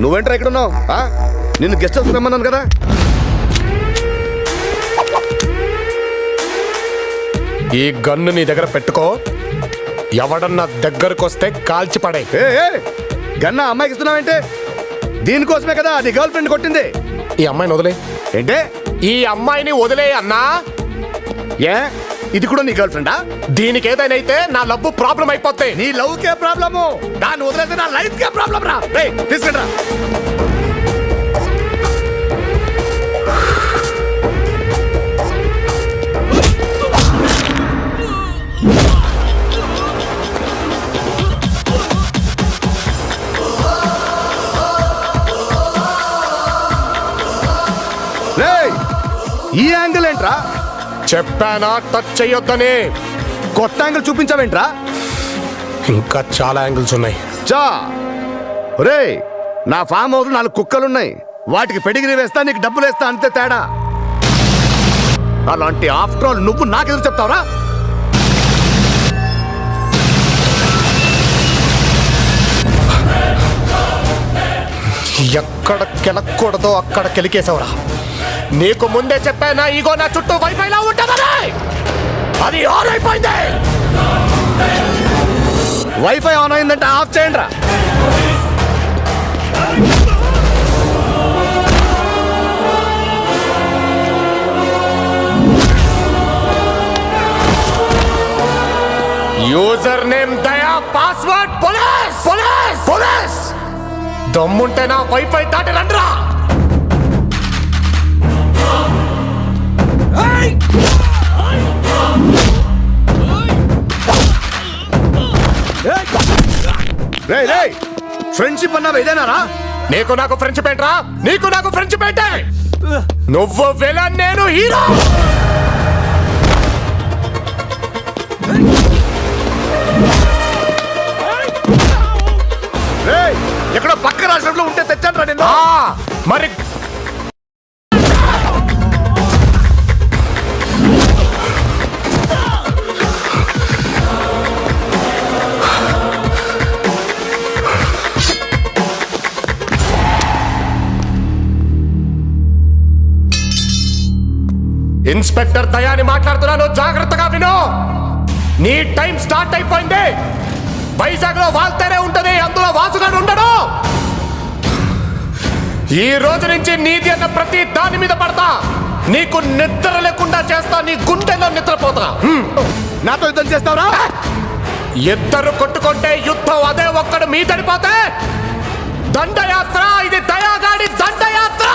నువ్వేంట్రా ఇక్కడ ఉన్నావు? నిన్ను గెస్ట్ హౌస్ రమ్మన్నాను కదా. ఈ గన్ను నీ దగ్గర పెట్టుకో. ఎవడన్నా దగ్గరకు వస్తే కాల్చి పడే. గన్న అమ్మాయికి ఇస్తున్నావేంటే? దీనికోసమే కదా నీ గర్ల్ ఫ్రెండ్ కొట్టింది. ఈ అమ్మాయిని వదిలే. ఏంటే? ఈ అమ్మాయిని వదిలే అన్నా. ఏ ఇది కూడా నీ గర్ల్ ఫ్రెండా? దీనికి ఏదైనా అయితే నా లవ్ ప్రాబ్లం అయిపోతే. నీ లవ్ కే ప్రాబ్లము, దాన్ని వదిలేస్తే నా లైఫ్ కే ప్రాబ్లం రా. తీసుకుంటా. ఈ యాంగిల్ ఏంట్రా? చెప్పానా టచ్ చెయ్యొద్దని. కొత్త యాంగిల్ చూపించావేంట్రా? ఇంకా చాలా యాంగిల్స్ ఉన్నాయి. ఒరే, నా ఫామ్ హౌస్ 4 కుక్కలున్నాయి. వాటికి పెడిగిరి వేస్తా, నీకు డబ్బులు వేస్తా, అంతే తేడా. అలాంటి ఆఫ్టర్ ఆల్ నువ్వు నాకెదురు చెప్తావురా? ఎక్కడ కెలక్కూడదో అక్కడ కెలికేసావురా. నీకు ముందే చెప్పానా ఈగో నా చుట్టూ వైఫైలా ఉంటుందని. అది ఆన్ అయిపోయింది. వైఫై ఆన్ అయిందంటే ఆఫ్ చేయండి రా. యూజర్ నేమ్ దయా, పాస్వర్డ్ పోలీస్. పోలీస్ పోలీస్ దమ్ముంటే నా వైఫై దాటి రండ్రా. ఫ్రెండ్షిప్ అన్నావు ఇదేనారా? నీకు నాకు ఫ్రెండ్షిప్ ఏంట్రా? నీకు నాకు ఫ్రెండ్షిప్ ఏంటే? నువ్వు విలన్, నేను హీరో. ఎక్కడో పక్క రాష్ట్రంలో ఉంటే తెచ్చాను రా నిన్ను. మరి ఇన్స్పెక్టర్ దయాని మాట్లాడుతున్నాను, జాగ్రత్తగా విను. నీ టైం స్టార్ట్ అయిపోయింది. వైజాగ్ లో వాల్తేనే ఉంటది, అందులో వాసుగాడు ఉండడు. ఈ రోజు నుంచి నీది అన్న ప్రతి దాని మీద పడతా. నీకు నిద్ర లేకుండా చేస్తా, నీ గుండెలో నిద్రపోతా. నాతో యుద్ధం చేస్తావురా? ఇద్దరు కొట్టుకుంటే యుద్ధం, అదే ఒక్కడు మీ తడిపోతే దండయాత్ర. ఇది దయాగాడి దండయాత్ర.